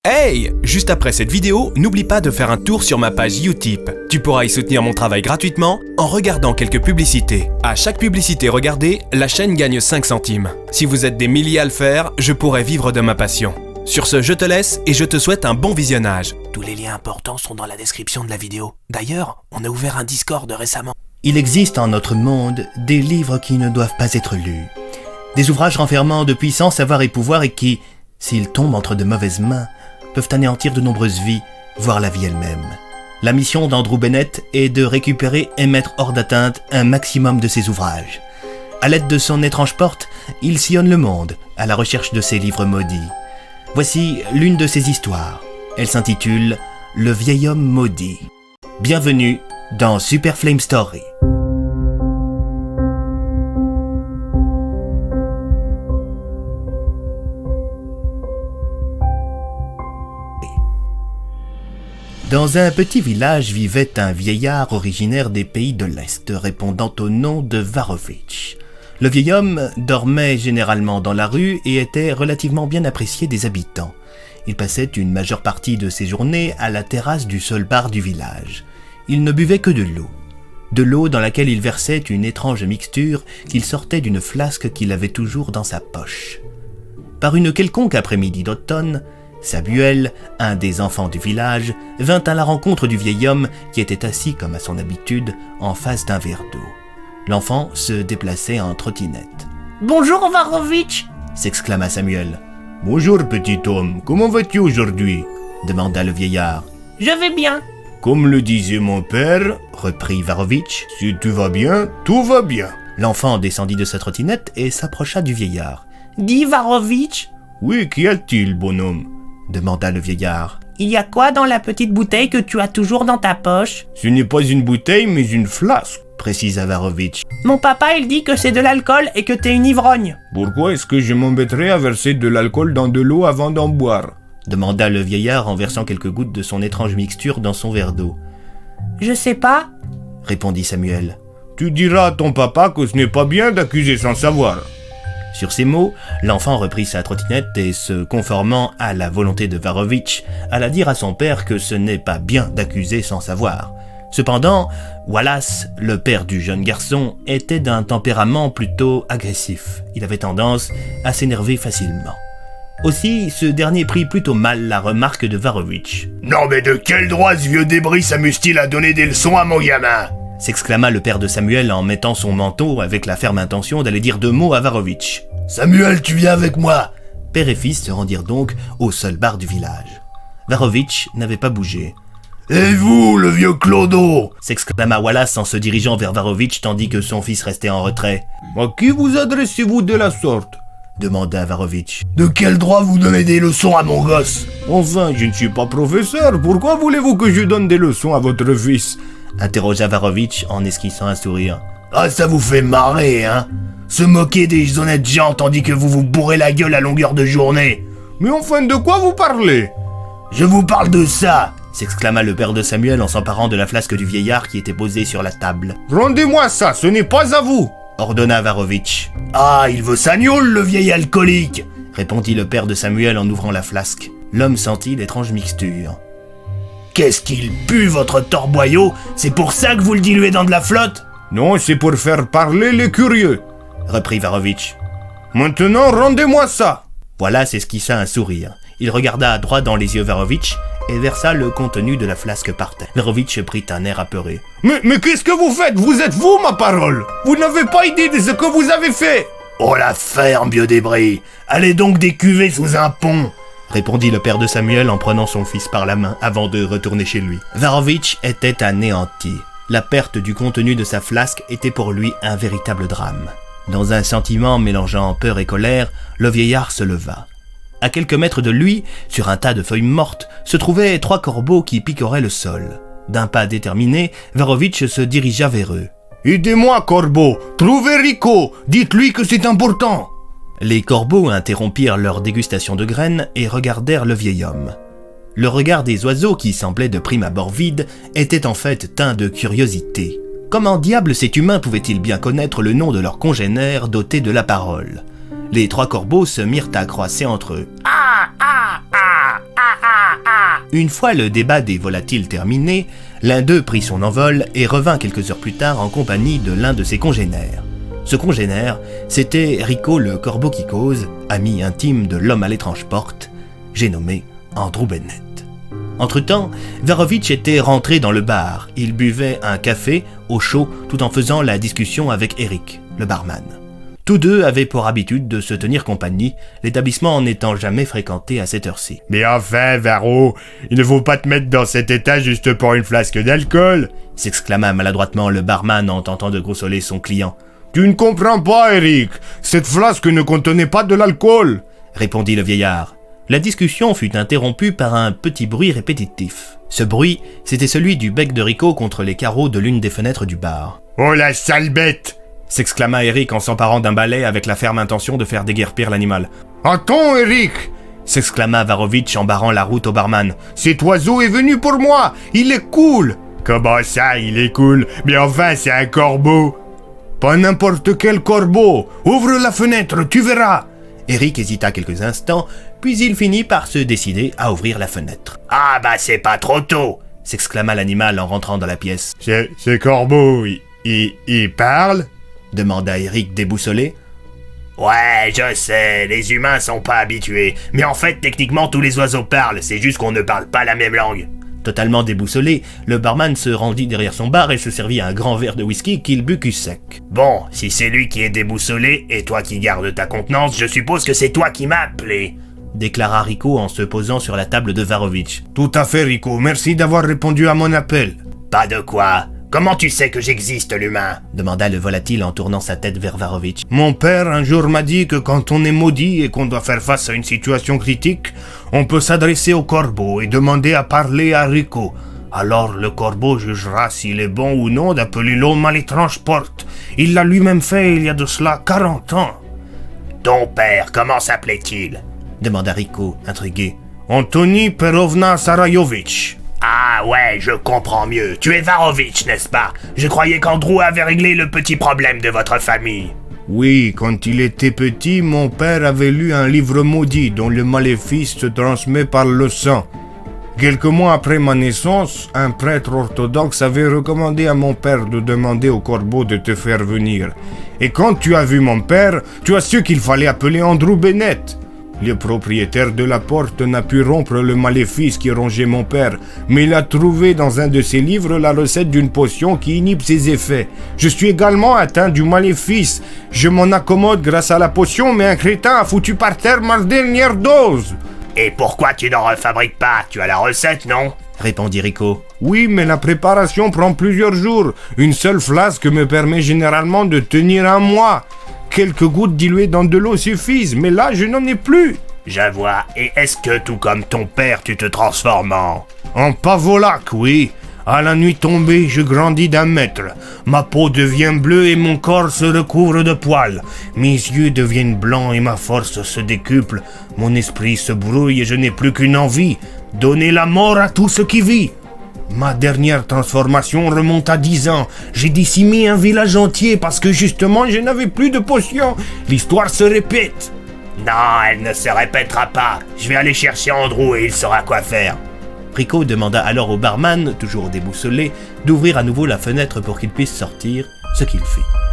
Hey! Juste après cette vidéo, n'oublie pas de faire un tour sur ma page Utip. Tu pourras y soutenir mon travail gratuitement en regardant quelques publicités. À chaque publicité regardée, la chaîne gagne 5 centimes. Si vous êtes des milliers à le faire, je pourrai vivre de ma passion. Sur ce, je te laisse et je te souhaite un bon visionnage. Tous les liens importants sont dans la description de la vidéo. D'ailleurs, on a ouvert un Discord récemment. Il existe en notre monde des livres qui ne doivent pas être lus. Des ouvrages renfermant de puissants savoirs et pouvoirs et qui, s'ils tombent entre de mauvaises mains, peuvent anéantir de nombreuses vies, voire la vie elle-même. La mission d'Andrew Bennett est de récupérer et mettre hors d'atteinte un maximum de ces ouvrages. À l'aide de son étrange porte, il sillonne le monde à la recherche de ces livres maudits. Voici l'une de ces histoires. Elle s'intitule « Le vieil homme maudit ». Bienvenue dans Super Flame Story. Dans un petit village vivait un vieillard originaire des pays de l'Est, répondant au nom de Varovitch. Le vieil homme dormait généralement dans la rue et était relativement bien apprécié des habitants. Il passait une majeure partie de ses journées à la terrasse du seul bar du village. Il ne buvait que de l'eau dans laquelle il versait une étrange mixture qu'il sortait d'une flasque qu'il avait toujours dans sa poche. Par une quelconque après-midi d'automne, Samuel, un des enfants du village, vint à la rencontre du vieil homme qui était assis comme à son habitude en face d'un verre d'eau. L'enfant se déplaçait en trottinette. « Bonjour Varovitch !» s'exclama Samuel. « Bonjour petit homme, comment vas-tu aujourd'hui ?» demanda le vieillard. « Je vais bien. »« Comme le disait mon père, reprit Varovitch, si tu vas bien, tout va bien. » L'enfant descendit de sa trottinette et s'approcha du vieillard. « Dis Varovitch !»« Oui, qu'y a-t-il, bonhomme ?» demanda le vieillard. « Il y a quoi dans la petite bouteille que tu as toujours dans ta poche ?»« Ce n'est pas une bouteille, mais une flasque, » précisa Varovitch. « Mon papa, il dit que c'est de l'alcool et que t'es une ivrogne. »« Pourquoi est-ce que je m'embêterais à verser de l'alcool dans de l'eau avant d'en boire ?» demanda le vieillard en versant quelques gouttes de son étrange mixture dans son verre d'eau. « Je sais pas, » répondit Samuel. « Tu diras à ton papa que ce n'est pas bien d'accuser sans savoir. » Sur ces mots, l'enfant reprit sa trottinette et, se conformant à la volonté de Varovitch, alla dire à son père que ce n'est pas bien d'accuser sans savoir. Cependant, Wallace, le père du jeune garçon, était d'un tempérament plutôt agressif. Il avait tendance à s'énerver facilement. Aussi, ce dernier prit plutôt mal la remarque de Varovitch. « Non mais de quel droit ce vieux débris s'amuse-t-il à donner des leçons à mon gamin ?» s'exclama le père de Samuel en mettant son manteau avec la ferme intention d'aller dire 2 mots à Varovitch. « Samuel, tu viens avec moi !» Père et fils se rendirent donc au seul bar du village. Varovitch n'avait pas bougé. « Et vous, le vieux clodo !» s'exclama Wallace en se dirigeant vers Varovitch tandis que son fils restait en retrait. « À qui vous adressez-vous de la sorte ?» demanda Varovitch. « De quel droit vous donnez des leçons à mon gosse ?»« Enfin, je ne suis pas professeur, pourquoi voulez-vous que je donne des leçons à votre fils ?» interrogea Varovitch en esquissant un sourire. « Ah, ça vous fait marrer, hein ? Se moquer des honnêtes gens tandis que vous vous bourrez la gueule à longueur de journée. Mais enfin, de quoi vous parlez ? Je vous parle de ça !» s'exclama le père de Samuel en s'emparant de la flasque du vieillard qui était posée sur la table. « Rendez-moi ça, ce n'est pas à vous !» ordonna Varovitch. « Ah, il veut sa gnôle, le vieil alcoolique !» répondit le père de Samuel en ouvrant la flasque. L'homme sentit l'étrange mixture. « Qu'est-ce qu'il pue, votre torboyau ? C'est pour ça que vous le diluez dans de la flotte ?»« Non, c'est pour faire parler les curieux, » reprit Varovitch. « Maintenant, rendez-moi ça !» Voilà s'esquissa un sourire. Il regarda à droite dans les yeux Varovitch et versa le contenu de la flasque par terre. Varovitch prit un air apeuré. « Mais qu'est-ce que vous faites ? Vous êtes vous, ma parole ! Vous n'avez pas idée de ce que vous avez fait !»« Oh la ferme, vieux débris ! Allez donc décuver sous un pont !» répondit le père de Samuel en prenant son fils par la main avant de retourner chez lui. Varovitch était anéanti. La perte du contenu de sa flasque était pour lui un véritable drame. Dans un sentiment mélangeant peur et colère, le vieillard se leva. À quelques mètres de lui, sur un tas de feuilles mortes, se trouvaient 3 corbeaux qui picoraient le sol. D'un pas déterminé, Varovitch se dirigea vers eux. « Aidez-moi, corbeau! Trouvez Rico! Dites-lui que c'est important !» Les corbeaux interrompirent leur dégustation de graines et regardèrent le vieil homme. Le regard des oiseaux, qui semblait de prime abord vide, était en fait teint de curiosité. Comment diable cet humain pouvait-il bien connaître le nom de leur congénère doté de la parole ? Les 3 corbeaux se mirent à croasser entre eux. « Ah, ah, ah, ah, ah !» Une fois le débat des volatiles terminé, l'un d'eux prit son envol et revint quelques heures plus tard en compagnie de l'un de ses congénères. Ce congénère, c'était Rico le corbeau qui cause, ami intime de l'homme à l'étrange porte, j'ai nommé Andrew Bennett. Entre-temps, Varovitch était rentré dans le bar. Il buvait un café au chaud tout en faisant la discussion avec Eric, le barman. Tous deux avaient pour habitude de se tenir compagnie, l'établissement n'étant jamais fréquenté à cette heure-ci. Mais enfin, Varro, il ne faut pas te mettre dans cet état juste pour une flasque d'alcool, s'exclama maladroitement le barman en tentant de grossoler son client. Tu ne comprends pas, Eric. Cette flasque ne contenait pas de l'alcool, répondit le vieillard. La discussion fut interrompue par un petit bruit répétitif. Ce bruit, c'était celui du bec de Rico contre les carreaux de l'une des fenêtres du bar. Oh la sale bête, s'exclama Eric en s'emparant d'un balai avec la ferme intention de faire déguerpir l'animal. Attends, Eric, s'exclama Varovitch en barrant la route au barman. Cet oiseau est venu pour moi, il est cool. Comment ça, il est cool? Mais enfin, c'est un corbeau. Pas n'importe quel corbeau. Ouvre la fenêtre, tu verras. Eric hésita quelques instants, puis il finit par se décider à ouvrir la fenêtre. « Ah bah c'est pas trop tôt !» s'exclama l'animal en rentrant dans la pièce. « Ce corbeau, il parle ?» demanda Eric déboussolé. « Ouais, je sais, les humains sont pas habitués, mais en fait, techniquement, tous les oiseaux parlent, c'est juste qu'on ne parle pas la même langue. » Totalement déboussolé, le barman se rendit derrière son bar et se servit un grand verre de whisky qu'il but cul sec. « Bon, si c'est lui qui est déboussolé et toi qui gardes ta contenance, je suppose que c'est toi qui m'as appelé. » déclara Rico en se posant sur la table de Varovitch. « Tout à fait, Rico, merci d'avoir répondu à mon appel. »« Pas de quoi. Comment tu sais que j'existe, l'humain ?» demanda le volatile en tournant sa tête vers Varovitch. « Mon père un jour m'a dit que quand on est maudit et qu'on doit faire face à une situation critique, on peut s'adresser au corbeau et demander à parler à Rico. Alors le corbeau jugera s'il est bon ou non d'appeler l'homme à l'étrange porte. Il l'a lui-même fait il y a de cela 40 ans. »« Ton père, comment s'appelait-il » demanda Rico, intrigué. « Antoni Perovna Sarajovitch. » Ah ouais, je comprends mieux. Tu es Varovitch, n'est-ce pas? Je croyais qu'Andrew avait réglé le petit problème de votre famille. Oui, quand il était petit, mon père avait lu un livre maudit dont le maléfice se transmet par le sang. Quelques mois après ma naissance, un prêtre orthodoxe avait recommandé à mon père de demander au corbeau de te faire venir. Et quand tu as vu mon père, tu as su qu'il fallait appeler Andrew Bennett. Le propriétaire de la porte n'a pu rompre le maléfice qui rongeait mon père, mais il a trouvé dans un de ses livres la recette d'une potion qui inhibe ses effets. Je suis également atteint du maléfice. Je m'en accommode grâce à la potion, mais un crétin a foutu par terre ma dernière dose. Et pourquoi tu n'en refabriques pas? Tu as la recette, non? Répondit Rico. Oui, mais la préparation prend plusieurs jours. Une seule flasque me permet généralement de tenir un mois. Quelques gouttes diluées dans de l'eau suffisent, mais là, je n'en ai plus. Je vois. Et est-ce que, tout comme ton père, tu te transformes en pavolac, oui. À la nuit tombée, je grandis d'1 mètre. Ma peau devient bleue et mon corps se recouvre de poils. Mes yeux deviennent blancs et ma force se décuple. Mon esprit se brouille et je n'ai plus qu'une envie. Donner la mort à tout ce qui vit. Ma dernière transformation remonte à 10 ans. J'ai décimé un village entier parce que justement je n'avais plus de potions. L'histoire se répète. Non, elle ne se répétera pas. Je vais aller chercher Andrew et il saura quoi faire. Rico demanda alors au barman, toujours déboussolé, d'ouvrir à nouveau la fenêtre pour qu'il puisse sortir, ce qu'il fit.